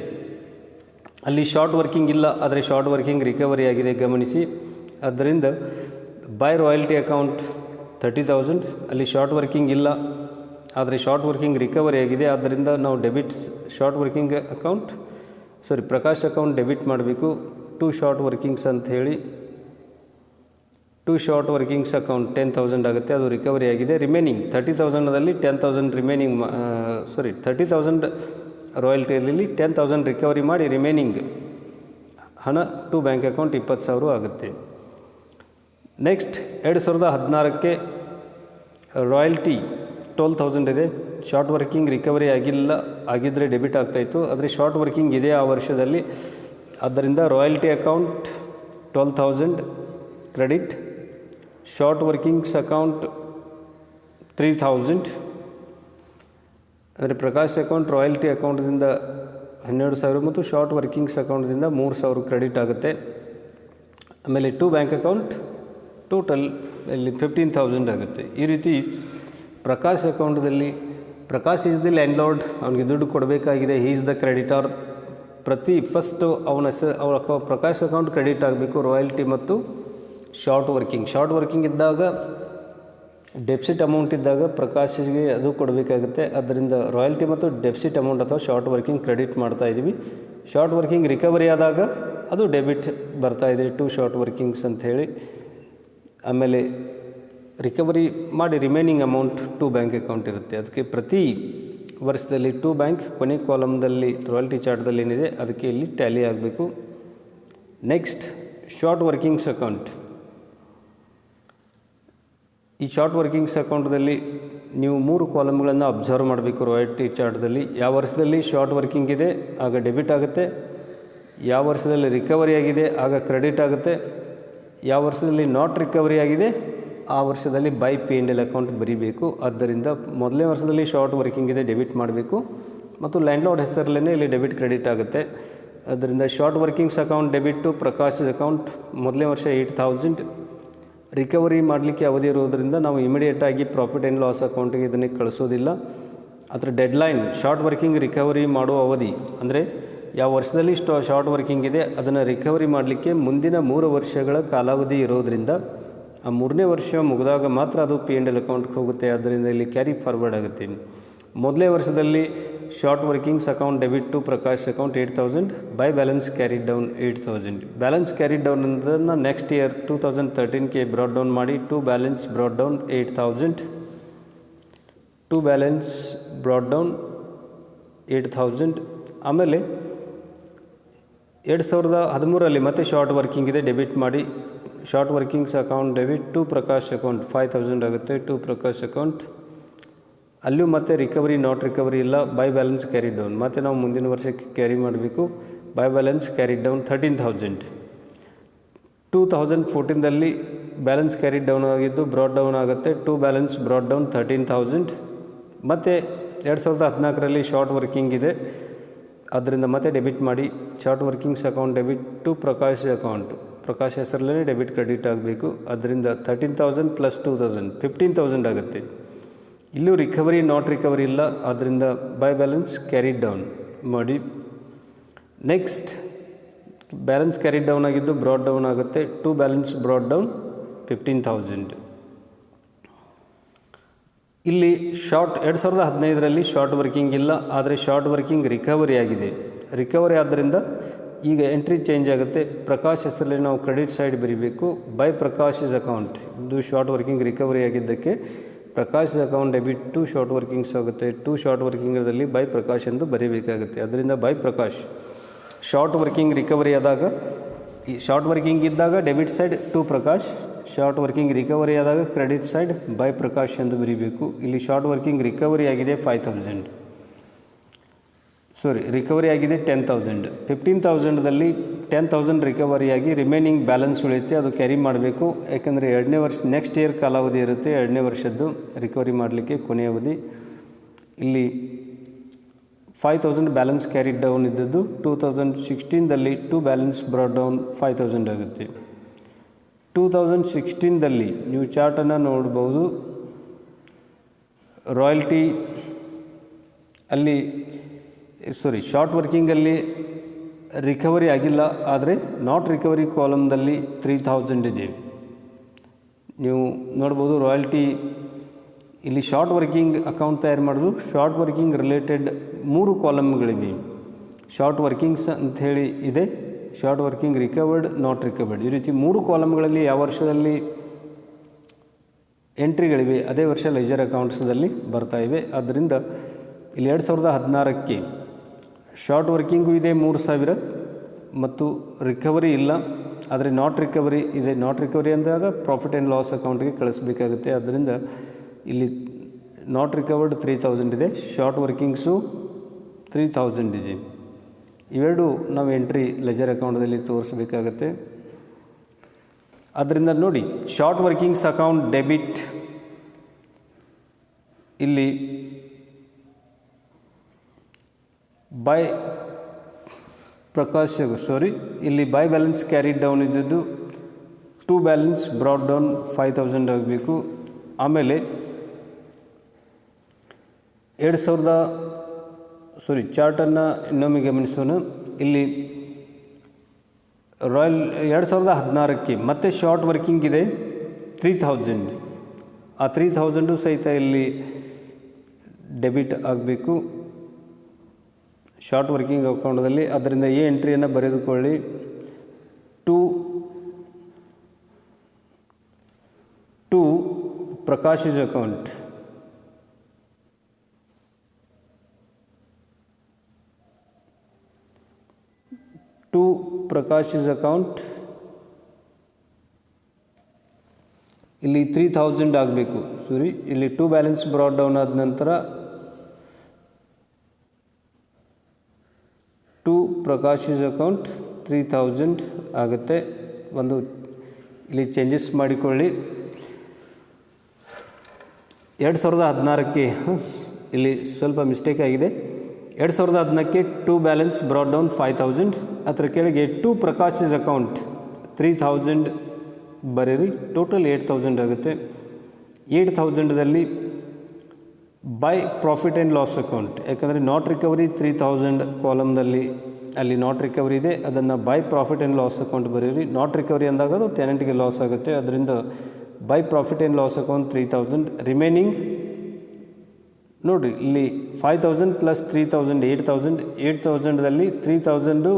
ಅಲ್ಲಿ ಶಾರ್ಟ್ ವರ್ಕಿಂಗ್ ಇಲ್ಲ, ಆದರೆ ಶಾರ್ಟ್ ವರ್ಕಿಂಗ್ ರಿಕವರಿ ಆಗಿದೆ ಗಮನಿಸಿ. ಅದರಿಂದ ಬೈ ರಾಯಲ್ಟಿ ಅಕೌಂಟ್ 30,000, ಅಲ್ಲಿ ಶಾರ್ಟ್ ವರ್ಕಿಂಗ್ ಇಲ್ಲ, ಆದರೆ ಶಾರ್ಟ್ ವರ್ಕಿಂಗ್ ರಿಕವರಿ ಆಗಿದೆ. ಆದ್ದರಿಂದ ನಾವು short working account Prakash account debit ಮಾಡಬೇಕು. ಟು ಶಾರ್ಟ್ ವರ್ಕಿಂಗ್ಸ್ ಅಂತ ಹೇಳಿ ಟು ಶಾರ್ಟ್ ವರ್ಕಿಂಗ್ಸ್ ಅಕೌಂಟ್ 10,000 ಆಗುತ್ತೆ, ಅದು ರಿಕವರಿ ಆಗಿದೆ. ರಿಮೈನಿಂಗ್ 30,000ದಲ್ಲಿ 10,000 ರಿಮೈನಿಂಗ್ 30,000 ರಾಯಲ್ಟಿಯಲ್ಲಿ 10,000 ರಿಕವರಿ ಮಾಡಿ ರಿಮೈನಿಂಗ್ ಹಣ ಟು ಬ್ಯಾಂಕ್ ಅಕೌಂಟ್ 20,000 ಆಗುತ್ತೆ. ನೆಕ್ಸ್ಟ್ 2016ಕ್ಕೆ ರಾಯಲ್ಟಿ 12,000 ಇದೆ. ಶಾರ್ಟ್ ವರ್ಕಿಂಗ್ ರಿಕವರಿ ಆಗಿದ್ದರೆ ಡೆಬಿಟ್ ಆಗ್ತಾಯಿತ್ತು, ಆದರೆ ಶಾರ್ಟ್ ವರ್ಕಿಂಗ್ ಇದೆ ಆ ವರ್ಷದಲ್ಲಿ. ಆದ್ದರಿಂದ royalty account 12,000 credit, short workings account 3,000, ಅಂದರೆ ಪ್ರಕಾಶ್ ಅಕೌಂಟ್ ರಾಯಲ್ಟಿ ಅಕೌಂಟ್ದಿಂದ 12,000 ಮತ್ತು ಶಾರ್ಟ್ ವರ್ಕಿಂಗ್ಸ್ ಅಕೌಂಟ್ದಿಂದ 3,000 ಕ್ರೆಡಿಟ್ ಆಗುತ್ತೆ. ಆಮೇಲೆ ಟು ಬ್ಯಾಂಕ್ ಅಕೌಂಟ್ ಟೋಟಲ್ ಇಲ್ಲಿ 15,000 ಆಗುತ್ತೆ. ಈ ರೀತಿ ಪ್ರಕಾಶ್ ಅಕೌಂಟದಲ್ಲಿ Prakash is the landlord, ಅವನಿಗೆ ದುಡ್ಡು ಕೊಡಬೇಕಾಗಿದೆ, he is the creditor. First ಅವನ ಪ್ರಕಾಶ್ ಅಕೌಂಟ್ ಕ್ರೆಡಿಟ್ ಆಗಬೇಕು, ರಾಯಲ್ಟಿ ಮತ್ತು ಶಾರ್ಟ್ ವರ್ಕಿಂಗ್ ಇದ್ದಾಗ ಡೆಪ್ಸಿಟ್ ಅಮೌಂಟ್ ಇದ್ದಾಗ ಪ್ರಕಾಶಿಗೆ ಅದು ಕೊಡಬೇಕಾಗುತ್ತೆ. ಅದರಿಂದ ರಾಯಲ್ಟಿ ಮತ್ತು ಡೆಪ್ಸಿಟ್ ಅಮೌಂಟ್ ಅಥವಾ ಶಾರ್ಟ್ ವರ್ಕಿಂಗ್ ಕ್ರೆಡಿಟ್ ಮಾಡ್ತಾಯಿದ್ದೀವಿ. ಶಾರ್ಟ್ ವರ್ಕಿಂಗ್ ರಿಕವರಿ ಆದಾಗ ಅದು ಡೆಬಿಟ್ ಬರ್ತಾಯಿದೆ ಟು ಶಾರ್ಟ್ ವರ್ಕಿಂಗ್ಸ್ ಅಂಥೇಳಿ. ಆಮೇಲೆ ರಿಕವರಿ ಮಾಡಿ remaining amount to bank account ಇರುತ್ತೆ. ಅದಕ್ಕೆ ಪ್ರತಿ ವರ್ಷದಲ್ಲಿ ಟು ಬ್ಯಾಂಕ್ ಕೊನೆ ಕಾಲಮ್ದಲ್ಲಿ ರಾಯಲ್ಟಿ ಚಾರ್ಟ್ದಲ್ಲಿ ಏನಿದೆ ಅದಕ್ಕೆ ಇಲ್ಲಿ ಟ್ಯಾಲಿ ಆಗಬೇಕು. Next short workings account. ಈ ಶಾರ್ಟ್ ವರ್ಕಿಂಗ್ಸ್ ಅಕೌಂಟದಲ್ಲಿ ನೀವು 3 ಕಾಲಮ್ಗಳನ್ನು ಅಬ್ಸರ್ವ್ ಮಾಡಬೇಕು ರಾಯಲ್ಟಿ ಚಾರ್ಟ್ದಲ್ಲಿ. ಯಾವ ವರ್ಷದಲ್ಲಿ ಶಾರ್ಟ್ ವರ್ಕಿಂಗ್ ಇದೆ ಆಗ ಡೆಬಿಟ್ ಆಗುತ್ತೆ, ಯಾವ ವರ್ಷದಲ್ಲಿ ರಿಕವರಿ ಆಗಿದೆ ಆಗ ಕ್ರೆಡಿಟ್ ಆಗುತ್ತೆ, ಯಾವ ವರ್ಷದಲ್ಲಿ ನಾಟ್ ರಿಕವರಿ ಆಗಿದೆ ಆ ವರ್ಷದಲ್ಲಿ ಬೈ P&L ಅಕೌಂಟ್ ಬರೀಬೇಕು. ಆದ್ದರಿಂದ ಮೊದಲನೇ ವರ್ಷದಲ್ಲಿ ಶಾರ್ಟ್ ವರ್ಕಿಂಗ್ ಇದೆ ಡೆಬಿಟ್ ಮಾಡಬೇಕು ಮತ್ತು ಲ್ಯಾಂಡ್ಲಾರ್ಡ್ ಹೆಸರಲ್ಲೇ ಇಲ್ಲಿ ಡೆಬಿಟ್ ಕ್ರೆಡಿಟ್ ಆಗುತ್ತೆ. ಅದರಿಂದ short workings account debit to Prakash account ಮೊದಲನೇ ವರ್ಷ 8,000. ರಿಕವರಿ ಮಾಡಲಿಕ್ಕೆ ಅವಧಿ ಇರೋದರಿಂದ ನಾವು ಇಮಿಡಿಯೇಟಾಗಿ ಪ್ರಾಫಿಟ್ ಆ್ಯಂಡ್ ಲಾಸ್ ಅಕೌಂಟಿಗೆ ಇದನ್ನೇ ಕಳಿಸೋದಿಲ್ಲ. ಅದರ ಡೆಡ್ಲೈನ್ ಶಾರ್ಟ್ ವರ್ಕಿಂಗ್ ರಿಕವರಿ ಮಾಡುವ ಅವಧಿ, ಅಂದರೆ ಯಾವ ವರ್ಷದಲ್ಲಿ ಶಾರ್ಟ್ ವರ್ಕಿಂಗ್ ಇದೆ ಅದನ್ನು ರಿಕವರಿ ಮಾಡಲಿಕ್ಕೆ ಮುಂದಿನ 3 ವರ್ಷಗಳ ಕಾಲಾವಧಿ ಇರೋದರಿಂದ ಆ 3ನೇ ವರ್ಷ ಮುಗಿದಾಗ ಮಾತ್ರ ಅದು P&L ಅಕೌಂಟ್ಗೆ ಹೋಗುತ್ತೆ. ಆದ್ದರಿಂದ ಇಲ್ಲಿ ಕ್ಯಾರಿ ಫಾರ್ವರ್ಡ್ ಆಗುತ್ತೆ. ಮೊದಲನೇ ವರ್ಷದಲ್ಲಿ short workings account debit to Prakash account 8,000, by balance carry down 8,000. Balance carry down ಅದನ್ನು ನೆಕ್ಸ್ಟ್ ಇಯರ್ 2013ಕ್ಕೆ ಬ್ರಾಡ್ ಡೌನ್ ಮಾಡಿ to balance brought down 8,000, to balance brought down 8,000. ಆಮೇಲೆ 2013ರಲ್ಲಿ ಮತ್ತೆ ಶಾರ್ಟ್ ವರ್ಕಿಂಗ್ ಇದೆ ಡೆಬಿಟ್ ಮಾಡಿ short workings account debit to Prakash account 5,000 ಆಗುತ್ತೆ ಟು ಪ್ರಕಾಶ್ ಅಕೌಂಟ್. ಅಲ್ಲೂ ಮತ್ತೆ ರಿಕವರಿ ನಾಟ್ ರಿಕವರಿ ಇಲ್ಲ, ಬೈ ಬ್ಯಾಲೆನ್ಸ್ ಕ್ಯಾರಿ ಡೌನ್. ಮತ್ತು ನಾವು ಮುಂದಿನ ವರ್ಷಕ್ಕೆ ಕ್ಯಾರಿ ಮಾಡಬೇಕು. By balance carry down 13,000. 2014ದಲ್ಲಿ ಬ್ಯಾಲೆನ್ಸ್ ಕ್ಯಾರಿ ಡೌನ್ ಆಗಿದ್ದು ಬ್ರಾಡ್ ಡೌನ್ ಆಗುತ್ತೆ ಟು ಬ್ಯಾಲೆನ್ಸ್ ಬ್ರಾಡ್ ಡೌನ್ 13,000. ಮತ್ತು 2014ರಲ್ಲಿ ಶಾರ್ಟ್ ವರ್ಕಿಂಗ್ ಇದೆ, ಅದರಿಂದ ಮತ್ತೆ ಡೆಬಿಟ್ ಮಾಡಿ short workings account debit to Prakash account, Prakash ಹೆಸರಲ್ಲೇ ಡೆಬಿಟ್ ಕ್ರೆಡಿಟ್ ಆಗಬೇಕು. ಅದರಿಂದ 13,000 ಪ್ಲಸ್ 2,000 15,000 ಆಗುತ್ತೆ. ಇಲ್ಲೂ ರಿಕವರಿ ನಾಟ್ ರಿಕವರಿ ಇಲ್ಲ, ಆದ್ದರಿಂದ ಬೈ ಬ್ಯಾಲೆನ್ಸ್ ಕ್ಯಾರಿ ಡೌನ್ ಮಾಡಿ. ನೆಕ್ಸ್ಟ್ ಬ್ಯಾಲೆನ್ಸ್ ಕ್ಯಾರಿ ಡೌನ್ ಆಗಿದ್ದು ಬ್ರಾಡ್ ಡೌನ್ ಆಗುತ್ತೆ ಟು ಬ್ಯಾಲೆನ್ಸ್ ಬ್ರಾಡ್ ಡೌನ್ 15,000. ಇಲ್ಲಿ 2015ರಲ್ಲಿ ಶಾರ್ಟ್ ವರ್ಕಿಂಗ್ ಇಲ್ಲ, ಆದರೆ ಶಾರ್ಟ್ ವರ್ಕಿಂಗ್ ರಿಕವರಿ ಆಗಿದೆ. ರಿಕವರಿ ಆದ್ದರಿಂದ ಈಗ ಎಂಟ್ರಿ ಚೇಂಜ್ ಆಗುತ್ತೆ. ಪ್ರಕಾಶ್ ಹೆಸರಲ್ಲಿ ನಾವು ಕ್ರೆಡಿಟ್ ಸೈಡ್ ಬರೀಬೇಕು. ಬೈ ಪ್ರಕಾಶ್ ಇಸ್ ಅಕೌಂಟ್, ಇದು ಶಾರ್ಟ್ ವರ್ಕಿಂಗ್ ರಿಕವರಿ ಆಗಿದ್ದಕ್ಕೆ Prakash account debit to short workings ಆಗುತ್ತೆ. ಟು ಶಾರ್ಟ್ ವರ್ಕಿಂಗಲ್ಲಿ ಬೈ ಪ್ರಕಾಶ್ ಎಂದು ಬರೀಬೇಕಾಗುತ್ತೆ. ಅದರಿಂದ by Prakash short working recovery ಆದಾಗ, ಈ ಶಾರ್ಟ್ ವರ್ಕಿಂಗ್ ಇದ್ದಾಗ debit side to Prakash, short working recovery ಆದಾಗ ಕ್ರೆಡಿಟ್ ಸೈಡ್ ಬೈ ಪ್ರಕಾಶ್ ಎಂದು ಬರೀಬೇಕು. ಇಲ್ಲಿ ಶಾರ್ಟ್ ವರ್ಕಿಂಗ್ ರಿಕವರಿ ಆಗಿದೆ 5,000, ರಿಕವರಿ ಆಗಿದೆ 10,000. 15,000ದಲ್ಲಿ 10,000 ರಿಕವರಿ ಆಗಿ ರಿಮೈನಿಂಗ್ ಬ್ಯಾಲೆನ್ಸ್ ಉಳಿಯುತ್ತೆ, ಅದು ಕ್ಯಾರಿ ಮಾಡಬೇಕು. ಯಾಕಂದರೆ 2ನೇ ವರ್ಷ ನೆಕ್ಸ್ಟ್ ಇಯರ್ ಕಾಲಾವಧಿ ಇರುತ್ತೆ. 2ನೇ ವರ್ಷದ್ದು ರಿಕವರಿ ಮಾಡಲಿಕ್ಕೆ ಕೊನೆಯ ಅವಧಿ. ಇಲ್ಲಿ 5,000 ಬ್ಯಾಲೆನ್ಸ್ ಕ್ಯಾರಿ ಡೌನ್ ಇದ್ದದ್ದು 2016ದಲ್ಲಿ ಟು ಬ್ಯಾಲೆನ್ಸ್ ಬ್ರಾಡ್ ಡೌನ್ 5,000 ಆಗುತ್ತೆ. 2016ದಲ್ಲಿ ನೀವು ಚಾರ್ಟನ್ನು ನೋಡ್ಬೋದು. ರಾಯಲ್ಟಿ ಅಲ್ಲಿ ಶಾರ್ಟ್ ವರ್ಕಿಂಗಲ್ಲಿ ರಿಕವರಿ ಆಗಿಲ್ಲ, ಆದರೆ ನಾಟ್ ರಿಕವರಿ ಕಾಲಮ್ದಲ್ಲಿ 3,000 ಇದೆ. ನೀವು ನೋಡ್ಬೋದು ರಾಯಲ್ಟಿ ಇಲ್ಲಿ ಶಾರ್ಟ್ ವರ್ಕಿಂಗ್ ಅಕೌಂಟ್ ತಯಾರು ಮಾಡಲು ಶಾರ್ಟ್ ವರ್ಕಿಂಗ್ ರಿಲೇಟೆಡ್ 3 ಕಾಲಮ್ಗಳಿವೆ. ಶಾರ್ಟ್ ವರ್ಕಿಂಗ್ಸ್ ಅಂಥೇಳಿ ಇದೆ, short working recovered, not recovered, ಈ ರೀತಿ 3 ಕಾಲಮ್ಗಳಲ್ಲಿ ಯಾವ ವರ್ಷದಲ್ಲಿ ಎಂಟ್ರಿಗಳಿವೆ ಅದೇ ವರ್ಷ ಲೆಜರ್ ಅಕೌಂಟ್ಸ್ದಲ್ಲಿ ಬರ್ತಾ ಇವೆ. ಆದ್ದರಿಂದ ಇಲ್ಲಿ 2016ಕ್ಕೆ ಶಾರ್ಟ್ ವರ್ಕಿಂಗು ಇದೆ 3,000 ಮತ್ತು ರಿಕವರಿ ಇಲ್ಲ, ಆದರೆ ನಾಟ್ ರಿಕವರಿ ಇದೆ. ನಾಟ್ ರಿಕವರಿ ಅಂದಾಗ ಪ್ರಾಫಿಟ್ ಆ್ಯಂಡ್ ಲಾಸ್ ಅಕೌಂಟ್ಗೆ ಕಳಿಸ್ಬೇಕಾಗುತ್ತೆ. ಆದ್ದರಿಂದ ಇಲ್ಲಿ ನಾಟ್ ರಿಕವರ್ಡ್ 3,000 ಇದೆ, ಶಾರ್ಟ್ ವರ್ಕಿಂಗ್ಸು 3,000 ಇದೆ. ಇವೆರಡು ನಾವು ಎಂಟ್ರಿ ಲೆಜರ್ ಅಕೌಂಟಲ್ಲಿ ತೋರಿಸಬೇಕಾಗತ್ತೆ. ಆದ್ದರಿಂದ ನೋಡಿ, ಶಾರ್ಟ್ ವರ್ಕಿಂಗ್ಸ್ ಅಕೌಂಟ್ ಡೆಬಿಟ್ ಇಲ್ಲಿ ಬೈ ಪ್ರಕಾಶ್ ಇಲ್ಲಿ ಬೈ ಬ್ಯಾಲೆನ್ಸ್ ಕ್ಯಾರಿ ಡೌನ್ ಇದ್ದದ್ದು ಟು ಬ್ಯಾಲೆನ್ಸ್ ಬ್ರಾಡ್ ಡೌನ್ 5,000 ಆಗಬೇಕು. ಆಮೇಲೆ ಚಾರ್ಟನ್ನು ಇನ್ನೊಮ್ಮೆ ಗಮನಿಸೋಣ. ಇಲ್ಲಿ 2016ಕ್ಕೆ ಮತ್ತೆ ಶಾರ್ಟ್ ವರ್ಕಿಂಗ್ ಇದೆ 3,000, ಆ 3,000 ಸಹಿತ ಇಲ್ಲಿ ಡೆಬಿಟ್ ಆಗಬೇಕು ಶಾರ್ಟ್ ವರ್ಕಿಂಗ್ ಅಕೌಂಟದಲ್ಲಿ. ಅದರಿಂದ ಈ ಎಂಟ್ರಿಯನ್ನು ಬರೆದುಕೊಳ್ಳಿ. To Prakash account, to Prakash account ಇಲ್ಲಿ 3,000 ಆಗಬೇಕು. ಇಲ್ಲಿ ಟು ಬ್ಯಾಲೆನ್ಸ್ ಬ್ರಾಡ್ ಡೌನ್ ಆದ ನಂತರ ಟು ಪ್ರಕಾಶ್ ಅಕೌಂಟ್ 3,000 ಆಗುತ್ತೆ. ಒಂದು ಇಲ್ಲಿ ಚೇಂಜಸ್ ಮಾಡಿಕೊಳ್ಳಿ. 2016ಕ್ಕೆ ಇಲ್ಲಿ ಸ್ವಲ್ಪ ಮಿಸ್ಟೇಕ್ ಆಗಿದೆ. 2016ಕ್ಕೆ ಟು ಬ್ಯಾಲೆನ್ಸ್ ಬ್ರಾಡ್ ಡೌನ್ 5,000, ಅದರ ಕೆಳಗೆ ಟು ಪ್ರಕಾಶ್ ಅಕೌಂಟ್ 3,000 ಬರೀರಿ. ಟೋಟಲ್ 8,000 ಆಗುತ್ತೆ. 8,000ದಲ್ಲಿ by profit and loss account, ಯಾಕಂದರೆ ನಾಟ್ ರಿಕವರಿ 3,000 ಕಾಲಮ್ದಲ್ಲಿ ಅಲ್ಲಿ ನಾಟ್ ರಿಕವರಿ ಇದೆ, ಅದನ್ನು by profit and loss account ಬರೀರಿ. ನಾಟ್ ರಿಕವರಿ ಅಂದಾಗ ಅದು ಟೆನೆಂಟ್ಗೆ ಲಾಸ್ ಆಗುತ್ತೆ. ಅದರಿಂದ by profit and loss account 3,000. Remaining ನೋಡಿರಿ, ಇಲ್ಲಿ 5,000 ಪ್ಲಸ್ 3,000 8,000. 8,000ದಲ್ಲಿ 3,000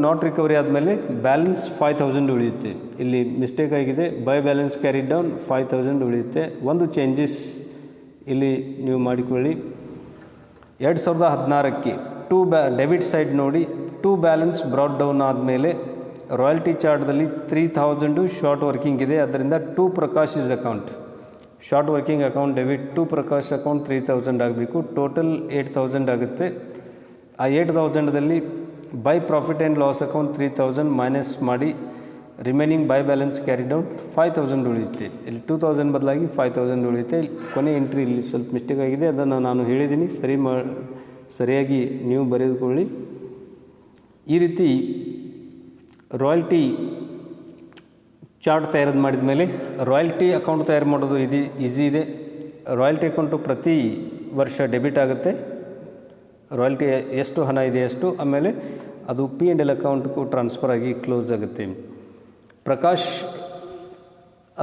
ನಾಟ್ ರಿಕವರಿ ಆದಮೇಲೆ ಬ್ಯಾಲೆನ್ಸ್ 5,000 ಉಳಿಯುತ್ತೆ. ಇಲ್ಲಿ ಮಿಸ್ಟೇಕ್ ಆಗಿದೆ, ಬೈ ಬ್ಯಾಲೆನ್ಸ್ ಕ್ಯಾರಿ ಡೌನ್ 5,000 ಉಳಿಯುತ್ತೆ. ಒಂದು ಚೇಂಜಸ್ ಇಲ್ಲಿ ನೀವು ಮಾಡಿಕೊಳ್ಳಿ. 2016ಕ್ಕೆ ಡೆಬಿಟ್ ಸೈಡ್ ನೋಡಿ, ಟು ಬ್ಯಾಲೆನ್ಸ್ ಬ್ರಾಡ್ ಡೌನ್ ಆದಮೇಲೆ ರಾಯಲ್ಟಿ ಚಾರ್ಟ್ದಲ್ಲಿ 3,000 ಶಾರ್ಟ್ ವರ್ಕಿಂಗ್ ಇದೆ. ಅದರಿಂದ to Prakash account short working account debit to Prakash account 3,000 ಆಗಬೇಕು. ಟೋಟಲ್ 8,000 ಆಗುತ್ತೆ. ಆ 8,000ದಲ್ಲಿ by profit and loss account 3,000 minus ಮಾಡಿ remaining by balance carry down 5,000 ಉಳಿಯುತ್ತೆ. ಇಲ್ಲಿ 2,000 ಬದಲಾಗಿ 5,000 ಉಳಿಯುತ್ತೆ. ಕೊನೆ ಎಂಟ್ರಿ ಇಲ್ಲಿ ಸ್ವಲ್ಪ ಮಿಸ್ಟೇಕ್ ಆಗಿದೆ, ಅದನ್ನು ನಾನು ಹೇಳಿದ್ದೀನಿ, ಸರಿಯಾಗಿ ನೀವು ಬರೆದುಕೊಳ್ಳಿ. ಈ ರೀತಿ ರಾಯಲ್ಟಿ ಚಾರ್ಟ್ ತಯಾರು ಮಾಡಿದ ಮೇಲೆ ರಾಯಲ್ಟಿ ಅಕೌಂಟ್ ತಯಾರು ಮಾಡೋದು ಈಸಿ ಇದೆ. ರಾಯಲ್ಟಿ ಅಕೌಂಟು ಪ್ರತಿ ವರ್ಷ ಡೆಬಿಟ್ ಆಗುತ್ತೆ. ರಾಯಲ್ಟಿ ಎಷ್ಟು ಹಣ ಇದೆ ಅಷ್ಟು, ಆಮೇಲೆ ಅದು P&L ಅಕೌಂಟ್ಗೂ ಟ್ರಾನ್ಸ್ಫರ್ ಆಗಿ ಕ್ಲೋಸ್ ಆಗುತ್ತೆ. ಪ್ರಕಾಶ್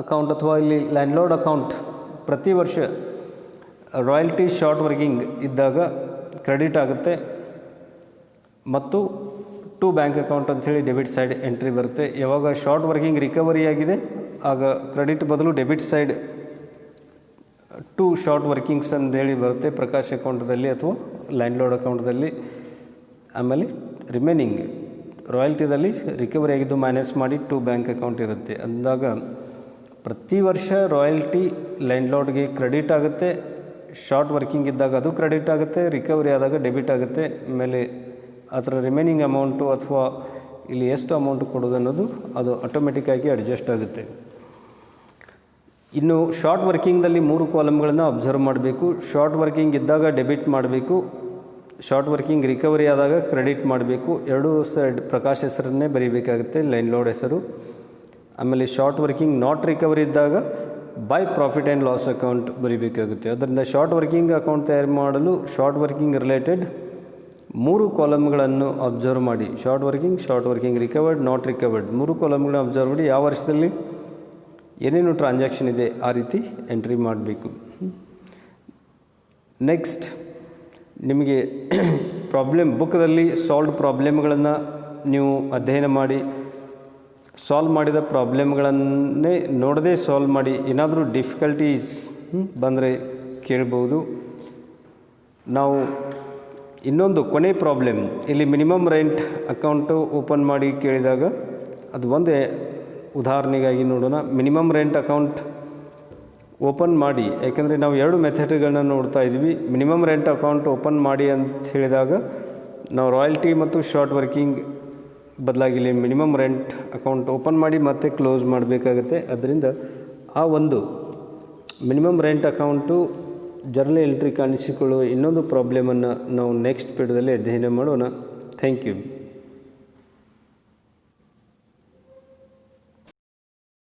ಅಕೌಂಟ್ ಅಥವಾ ಇಲ್ಲಿ ಲ್ಯಾಂಡ್ಲಾರ್ಡ್ ಅಕೌಂಟ್ ಪ್ರತಿ ವರ್ಷ ರಾಯಲ್ಟಿ ಶಾರ್ಟ್ ವರ್ಕಿಂಗ್ ಇದ್ದಾಗ ಕ್ರೆಡಿಟ್ ಆಗುತ್ತೆ. ಮತ್ತು ಟು ಬ್ಯಾಂಕ್ ಅಕೌಂಟ್ ಅಂಥೇಳಿ ಡೆಬಿಟ್ ಸೈಡ್ ಎಂಟ್ರಿ ಬರುತ್ತೆ. ಯಾವಾಗ ಶಾರ್ಟ್ ವರ್ಕಿಂಗ್ ರಿಕವರಿ ಆಗಿದೆ ಆಗ ಕ್ರೆಡಿಟ್ ಬದಲು debit side to short workings ಅಂತೇಳಿ ಬರುತ್ತೆ ಪ್ರಕಾಶ್ ಅಕೌಂಟದಲ್ಲಿ ಅಥವಾ ಲ್ಯಾಂಡ್ಲಾರ್ಡ್ ಅಕೌಂಟದಲ್ಲಿ. ಆಮೇಲೆ ರಿಮೈನಿಂಗ್ ರಾಯಲ್ಟಿದಲ್ಲಿ ರಿಕವರಿ ಆಗಿದ್ದು ಮೈನಸ್ ಮಾಡಿ ಟು ಬ್ಯಾಂಕ್ ಅಕೌಂಟ್ ಇರುತ್ತೆ. ಅಂದಾಗ ಪ್ರತಿ ವರ್ಷ ರಾಯಲ್ಟಿ ಲ್ಯಾಂಡ್ಲಾರ್ಡ್ಗೆ ಕ್ರೆಡಿಟ್ ಆಗುತ್ತೆ. ಶಾರ್ಟ್ ವರ್ಕಿಂಗ್ ಇದ್ದಾಗ ಅದು ಕ್ರೆಡಿಟ್ ಆಗುತ್ತೆ, ರಿಕವರಿ ಆದಾಗ ಡೆಬಿಟ್ ಆಗುತ್ತೆ. ಆಮೇಲೆ ಅದರ ರಿಮೈನಿಂಗ್ ಅಮೌಂಟು ಅಥವಾ ಇಲ್ಲಿ ಎಷ್ಟು ಅಮೌಂಟ್ ಕೊಡೋದು ಅನ್ನೋದು ಅದು ಆಟೋಮೆಟಿಕ್ಕಾಗಿ ಅಡ್ಜಸ್ಟ್ ಆಗುತ್ತೆ. ಇನ್ನು ಶಾರ್ಟ್ ವರ್ಕಿಂಗ್ದಲ್ಲಿ 3 ಕಾಲಮ್ಗಳನ್ನು ಅಬ್ಸರ್ವ್ ಮಾಡಬೇಕು. ಶಾರ್ಟ್ ವರ್ಕಿಂಗ್ ಇದ್ದಾಗ ಡೆಬಿಟ್ ಮಾಡಬೇಕು, ಶಾರ್ಟ್ ವರ್ಕಿಂಗ್ ರಿಕವರಿ ಆದಾಗ ಕ್ರೆಡಿಟ್ ಮಾಡಬೇಕು. ಎರಡೂ ಸೈಡ್ ಪ್ರಕಾಶ್ ಹೆಸರನ್ನೇ ಬರೀಬೇಕಾಗುತ್ತೆ, ಲ್ಯಾಂಡ್ಲಾರ್ಡ್ ಹೆಸರು. ಆಮೇಲೆ ಶಾರ್ಟ್ ವರ್ಕಿಂಗ್ ನಾಟ್ ರಿಕವರಿ ಇದ್ದಾಗ by profit and loss account ಬರೀಬೇಕಾಗುತ್ತೆ. ಅದರಿಂದ ಶಾರ್ಟ್ ವರ್ಕಿಂಗ್ ಅಕೌಂಟ್ ತಯಾರು ಮಾಡಲು ಶಾರ್ಟ್ ವರ್ಕಿಂಗ್ ರಿಲೇಟೆಡ್ 3 ಕಾಲಮ್ಗಳನ್ನು ಅಬ್ಸರ್ವ್ ಮಾಡಿ. Short working recovered, not recovered 3 ಕಾಲಮ್ಗಳನ್ನ ಅಬ್ಸರ್ವ್ ಮಾಡಿ ಯಾವ ವರ್ಷದಲ್ಲಿ ಏನೇನು ಟ್ರಾನ್ಸಾಕ್ಷನ್ ಇದೆ ಆ ರೀತಿ ಎಂಟ್ರಿ ಮಾಡಬೇಕು. ನೆಕ್ಸ್ಟ್ ನಿಮಗೆ ಪ್ರಾಬ್ಲಮ್ ಬುಕ್ದಲ್ಲಿ ಸಾಲ್ವ್ಡ್ ಪ್ರಾಬ್ಲಮ್ಗಳನ್ನು ನೀವು ಅಧ್ಯಯನ ಮಾಡಿ, ಸಾಲ್ವ್ ಮಾಡಿದ ಪ್ರಾಬ್ಲಮ್ಗಳನ್ನೇ ನೋಡದೆ ಸಾಲ್ವ್ ಮಾಡಿ. ಏನಾದರೂ ಡಿಫಿಕಲ್ಟೀಸ್ ಬಂದರೆ ಕೇಳ್ಬೋದು. ನಾವು ಇನ್ನೊಂದು ಕೊನೆ ಪ್ರಾಬ್ಲಮ್ ಇಲ್ಲಿ ಮಿನಿಮಮ್ ರೆಂಟ್ ಅಕೌಂಟು ಓಪನ್ ಮಾಡಿ ಕೇಳಿದಾಗ ಅದು ಒಂದು ಉದಾಹರಣೆಗಾಗಿ ನೋಡೋಣ. ಮಿನಿಮಮ್ ರೆಂಟ್ ಅಕೌಂಟ್ ಓಪನ್ ಮಾಡಿ, ಯಾಕೆಂದರೆ ನಾವು 2 ಮೆಥಡ್ಗಳನ್ನ ನೋಡ್ತಾ ಇದ್ವಿ. ಮಿನಿಮಮ್ ರೆಂಟ್ ಅಕೌಂಟ್ ಓಪನ್ ಮಾಡಿ ಅಂತ ಹೇಳಿದಾಗ ನಾವು ರಾಯಲ್ಟಿ ಮತ್ತು ಶಾರ್ಟ್ ವರ್ಕಿಂಗ್ ಬದಲಾಗಿ ಇಲ್ಲಿ ಮಿನಿಮಮ್ ರೆಂಟ್ ಅಕೌಂಟ್ ಓಪನ್ ಮಾಡಿ ಮತ್ತೆ ಕ್ಲೋಸ್ ಮಾಡಬೇಕಾಗತ್ತೆ. ಅದರಿಂದ ಆ ಒಂದು minimum rent account journal entry ಕಾಣಿಸಿಕೊಳ್ಳುವ ಇನ್ನೊಂದು ಪ್ರಾಬ್ಲಮನ್ನು ನಾವು ನೆಕ್ಸ್ಟ್ ಪೀರಿಯಡಲ್ಲಿ ಅಧ್ಯಯನ ಮಾಡೋಣ. Thank you.